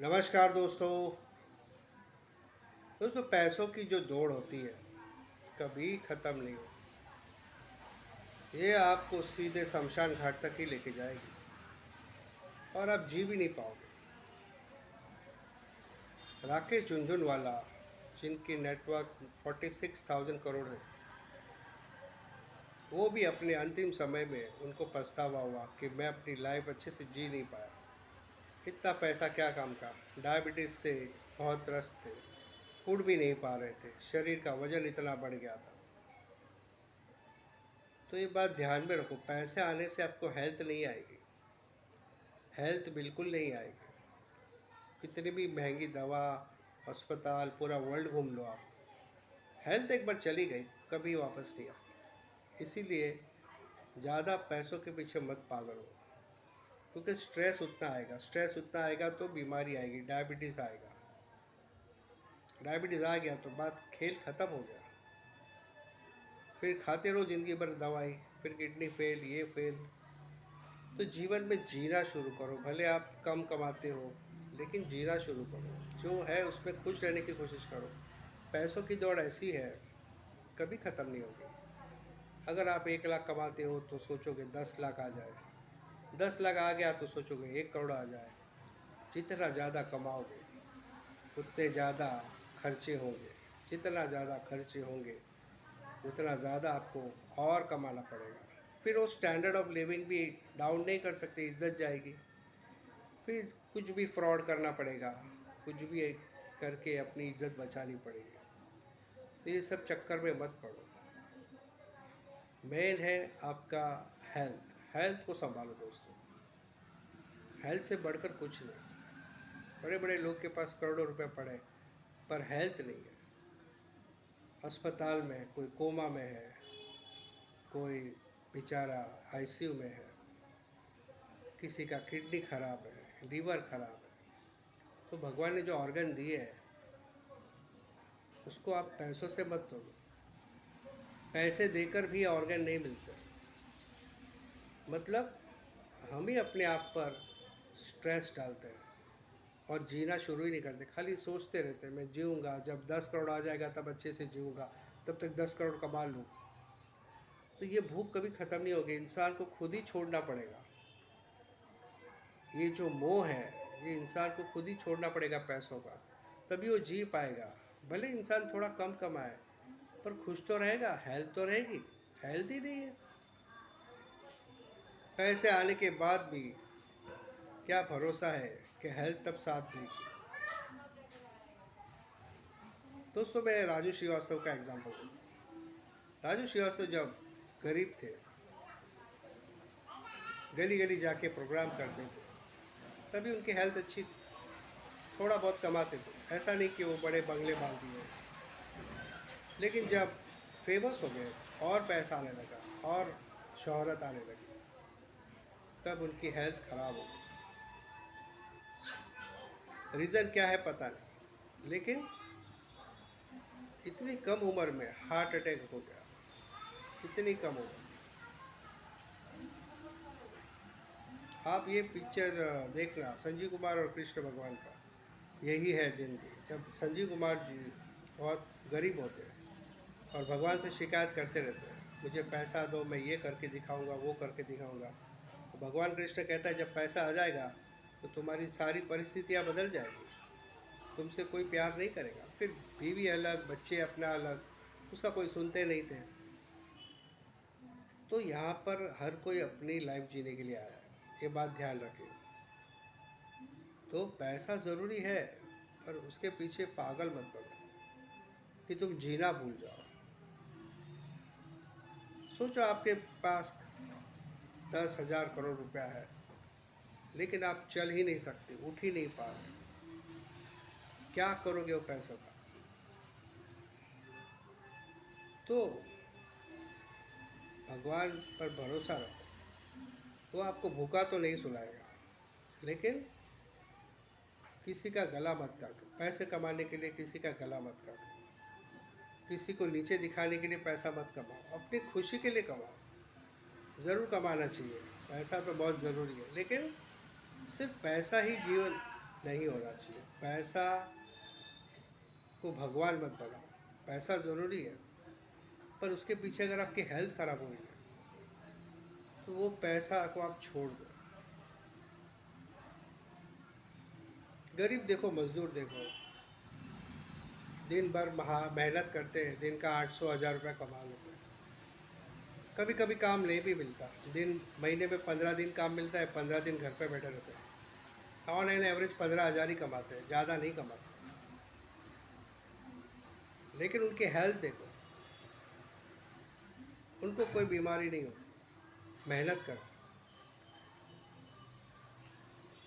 नमस्कार दोस्तों पैसों की जो दौड़ होती है कभी ख़त्म नहीं होती। ये आपको सीधे शमशान घाट तक ही लेके जाएगी और आप जी भी नहीं पाओगे। राकेश झुनझुनवाला जिनकी नेटवर्क 46,000 करोड़ है, वो भी अपने अंतिम समय में उनको पछतावा हुआ कि मैं अपनी लाइफ अच्छे से जी नहीं पाया। इतना पैसा क्या काम का। डायबिटीज़ से बहुत त्रस्त थे, उड़ भी नहीं पा रहे थे, शरीर का वजन इतना बढ़ गया था। तो ये बात ध्यान में रखो, पैसे आने से आपको हेल्थ नहीं आएगी। हेल्थ बिल्कुल नहीं आएगी। कितनी भी महंगी दवा, अस्पताल, पूरा वर्ल्ड घूम लो आप, हेल्थ एक बार चली गई कभी वापस नहीं आती। इसीलिए ज़्यादा पैसों के पीछे मत पागल हो, क्योंकि स्ट्रेस उतना आएगा तो बीमारी आएगी, डायबिटीज़ आएगा। डायबिटीज़ आ गया तो बात खेल ख़त्म हो गया। फिर खाते रहो ज़िंदगी भर दवाई, फिर किडनी फेल, ये फेल। तो जीवन में जीना शुरू करो। भले आप कम कमाते हो, लेकिन जीना शुरू करो। जो है उसमें खुश रहने की कोशिश करो। पैसों की दौड़ ऐसी है, कभी ख़त्म नहीं होगी। अगर आप 1 लाख कमाते हो तो सोचोगे 10 लाख आ जाए, 10 लाख आ गया तो सोचोगे 1 करोड़ आ जाए। जितना ज़्यादा कमाओगे उतने ज़्यादा खर्चे होंगे, जितना ज़्यादा खर्चे होंगे उतना ज़्यादा आपको और कमाना पड़ेगा। फिर वो स्टैंडर्ड ऑफ लिविंग भी डाउन नहीं कर सकते, इज्जत जाएगी। फिर कुछ भी फ्रॉड करना पड़ेगा, कुछ भी करके अपनी इज्जत बचानी पड़ेगी। तो ये सब चक्कर में मत पड़ो। मेन है आपका हेल्थ। हेल्थ को संभालो दोस्तों। हेल्थ से बढ़कर कुछ नहीं। बड़े बड़े लोग के पास करोड़ों रुपए पड़े पर हेल्थ नहीं है। अस्पताल में कोई कोमा में है, कोई बेचारा आईसीयू में है, किसी का किडनी खराब है, लीवर खराब है। तो भगवान ने जो ऑर्गन दिए हैं उसको आप पैसों से मत दो। पैसे देकर भी ऑर्गन नहीं मिलते। मतलब हम ही अपने आप पर स्ट्रेस डालते हैं और जीना शुरू ही नहीं करते। खाली सोचते रहते हैं मैं जीऊँगा, जब 10 करोड़ आ जाएगा तब अच्छे से जीऊँगा, तब तक 10 करोड़ कमा लूँ। तो ये भूख कभी ख़त्म नहीं होगी। इंसान को खुद ही छोड़ना पड़ेगा। ये जो मोह है, ये इंसान को खुद ही छोड़ना पड़ेगा पैसों का, तभी वो जी पाएगा। भले इंसान थोड़ा कम कमाए पर खुश तो रहेगा, हेल्थ तो रहेगी। हेल्थ ही नहीं है, पैसे आने के बाद भी क्या भरोसा है कि हेल्थ तब साथ देगी। दोस्तों मैं राजू श्रीवास्तव का एग्जांपल दूँ। राजू श्रीवास्तव जब गरीब थे, गली गली जाके प्रोग्राम करते थे, तभी उनकी हेल्थ अच्छी थी। थोड़ा बहुत कमाते थे, ऐसा नहीं कि वो बड़े बंगले बांध दिए। लेकिन जब फेमस हो गए और पैसा आने लगा और शोहरत आने लगी, तब उनकी हेल्थ खराब हो गई। रीज़न क्या है पता नहीं, लेकिन इतनी कम उम्र में हार्ट अटैक हो गया। इतनी कम उम्र। आप ये पिक्चर देखना, संजीव कुमार और कृष्ण भगवान का। यही है ज़िंदगी। जब संजीव कुमार जी बहुत गरीब होते हैं और भगवान से शिकायत करते रहते हैं, मुझे पैसा दो, मैं ये करके दिखाऊंगा, वो करके दिखाऊंगा। तो भगवान कृष्ण कहता है जब पैसा आ जाएगा तो तुम्हारी सारी परिस्थितियाँ बदल जाएगी, तुमसे कोई प्यार नहीं करेगा। फिर बीवी अलग, बच्चे अपना अलग, उसका कोई सुनते नहीं थे। तो यहाँ पर हर कोई अपनी लाइफ जीने के लिए आया है, ये बात ध्यान रखें। तो पैसा ज़रूरी है पर उसके पीछे पागल मत बनो कि तुम जीना भूल जाओ। सोचो आपके पास 10,000 करोड़ रुपया है, लेकिन आप चल ही नहीं सकते, उठ ही नहीं पा रहे। क्या करोगे वो पैसों का। तो भगवान पर भरोसा रखो। वो आपको भूखा तो नहीं सुलाएगा, लेकिन किसी का गला मत काटो। पैसे कमाने के लिए किसी का गला मत काटो। किसी को नीचे दिखाने के लिए पैसा मत कमाओ, अपनी खुशी के लिए कमाओ। ज़रूर कमाना चाहिए, पैसा तो बहुत ज़रूरी है, लेकिन सिर्फ पैसा ही जीवन नहीं होना चाहिए। पैसा को भगवान मत बनाओ। पैसा ज़रूरी है, पर उसके पीछे अगर आपकी हेल्थ खराब हुई है तो वो पैसा को आप छोड़ दो। गरीब देखो, मजदूर देखो, दिन भर मेहनत करते हैं, दिन का 800-1000 रुपया कमा लेते हैं। कभी कभी काम नहीं भी मिलता, दिन महीने में 15 दिन काम मिलता है, 15 दिन घर पे बैठे रहते हैं। ऑन एवरेज 15,000 ही कमाते हैं, ज़्यादा नहीं कमाते। लेकिन उनकी हेल्थ देखो, उनको कोई बीमारी नहीं होती, मेहनत करते।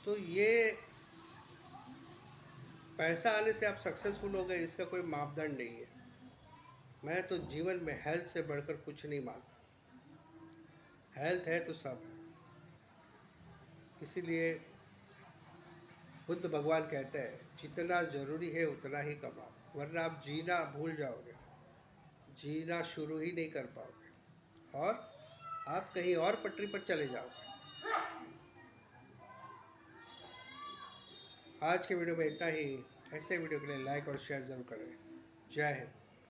तो ये पैसा आने से आप सक्सेसफुल हो गए, इसका कोई मापदंड नहीं है। मैं तो जीवन में हेल्थ से बढ़कर कुछ नहीं मानता। हेल्थ है तो सब है। इसीलिए बुद्ध भगवान कहते हैं, जितना ज़रूरी है उतना ही कमाओ, वरना आप जीना भूल जाओगे, जीना शुरू ही नहीं कर पाओगे और आप कहीं और पटरी पर चले जाओगे। आज के वीडियो में इतना ही। ऐसे वीडियो के लिए लाइक और शेयर ज़रूर करें। जय हिंद।